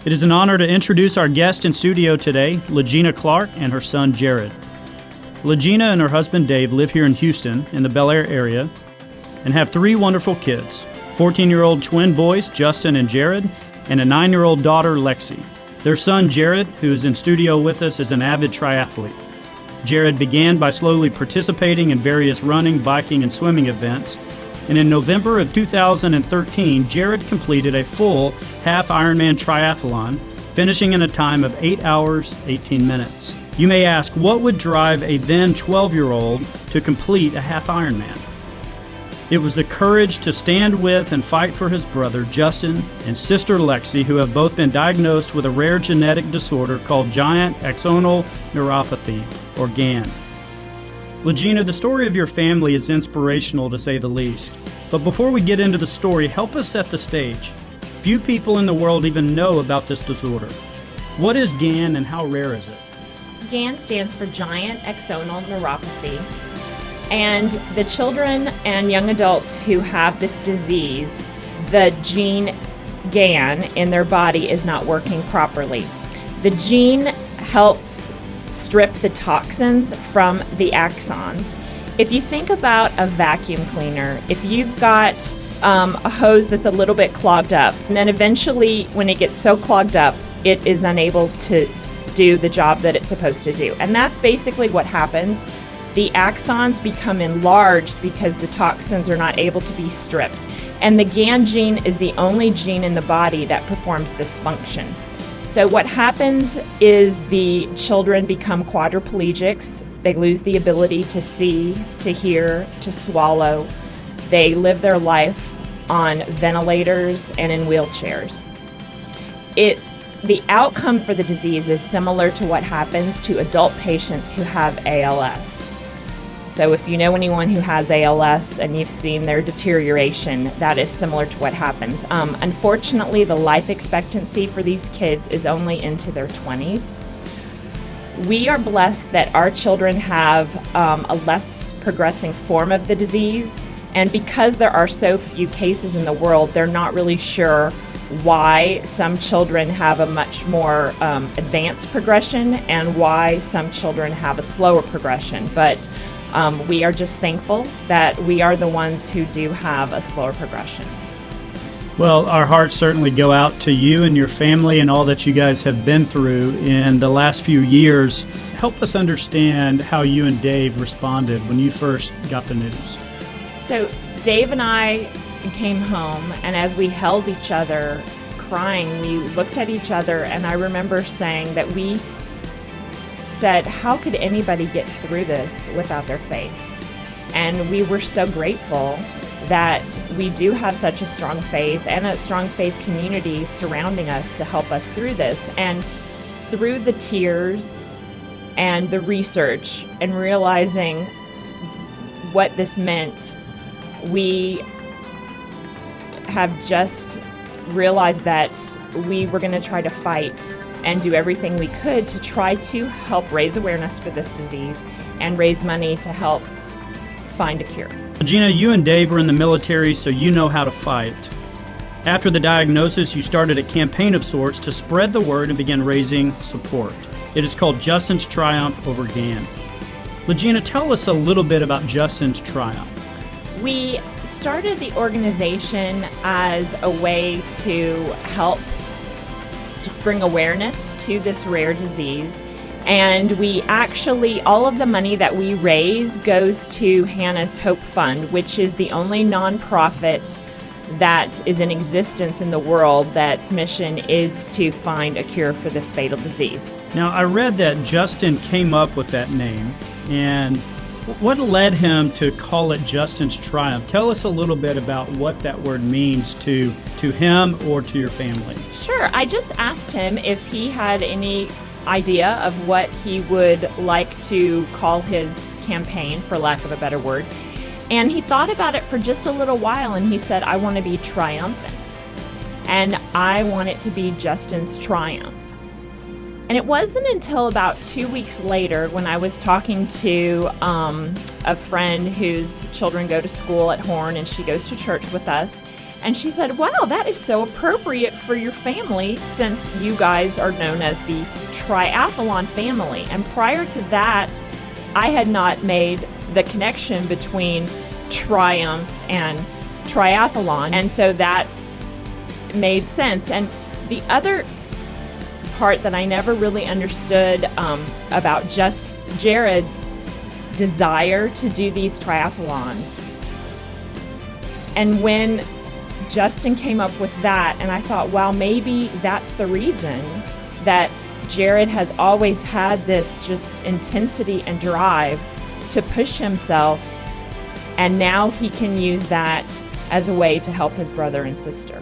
It is an honor to introduce our guest in studio today, Legina Clark and her son Jared. Legina and her husband Dave live here in Houston in the Bel Air area and have three wonderful kids, 14-year-old twin boys Justin and Jared, and a 9-year-old daughter Lexi. Their son Jared, who is in studio with us, is an avid triathlete. Jared began by slowly participating in various running, biking, and swimming events, and in November of 2013, Jared completed a full half Ironman triathlon, finishing in a time of 8 hours, 18 minutes. You may ask, what would drive a then 12-year-old to complete a half Ironman? It was the courage to stand with and fight for his brother Justin and sister Lexi, who have both been diagnosed with a rare genetic disorder called giant axonal neuropathy, or GAN. Legina, the story of your family is inspirational to say the least. But before we get into the story, help us set the stage. Few people in the world even know about this disorder. What is GAN and how rare is it? GAN stands for giant axonal neuropathy. And the children and young adults who have this disease, the gene GAN in their body is not working properly. The gene helps strip the toxins from the axons. If you think about a vacuum cleaner, if you've got a hose that's a little bit clogged up, and then eventually when it gets so clogged up, it is unable to do the job that it's supposed to do. And that's basically what happens. The axons become enlarged because the toxins are not able to be stripped. And the GAN gene is the only gene in the body that performs this function. So what happens is the children become quadriplegics. They lose the ability to see, to hear, to swallow. They live their life on ventilators and in wheelchairs. The outcome for the disease is similar to what happens to adult patients who have ALS. So if you know anyone who has ALS and you've seen their deterioration, that is similar to what happens. Unfortunately, the life expectancy for these kids is only into their 20s. We are blessed that our children have a less progressing form of the disease. And because there are so few cases in the world, they're not really sure why some children have a much more advanced progression and why some children have a slower progression. But we are just thankful that we are the ones who do have a slower progression. Well, our hearts certainly go out to you and your family and all that you guys have been through in the last few years. Help us understand how you and Dave responded when you first got the news. So Dave and I came home, and as we held each other crying, we looked at each other, and I remember saying that we said, how could anybody get through this without their faith? And we were so grateful that we do have such a strong faith and a strong faith community surrounding us to help us through this. And through the tears and the research and realizing what this meant, we have just realized that we were going to try to fight and do everything we could to try to help raise awareness for this disease and raise money to help find a cure. Gina, you and Dave were in the military, so you know how to fight. After the diagnosis, you started a campaign of sorts to spread the word and begin raising support. It is called Justin's Triumph Over GAN. Legina, tell us a little bit about Justin's Triumph. We started the organization as a way to help just bring awareness to this rare disease. And we actually, all of the money that we raise goes to Hannah's Hope Fund, which is the only nonprofit that is in existence in the world that's mission is to find a cure for this fatal disease. Now, I read that Justin came up with that name, and what led him to call it Justin's Triumph? Tell us a little bit about what that word means to him or to your family. Sure. I just asked him if he had any idea of what he would like to call his campaign, for lack of a better word. And he thought about it for just a little while, and he said, I want to be triumphant. And I want it to be Justin's Triumph. And it wasn't until about 2 weeks later when I was talking to a friend whose children go to school at Horn, and she goes to church with us. And she said, wow, that is so appropriate for your family since you guys are known as the triathlon family. And prior to that, I had not made the connection between triumph and triathlon. And so that made sense. And the other part that I never really understood about just Jared's desire to do these triathlons. And when Justin came up with that, and I thought, wow, maybe that's the reason that Jared has always had this just intensity and drive to push himself, and now he can use that as a way to help his brother and sister.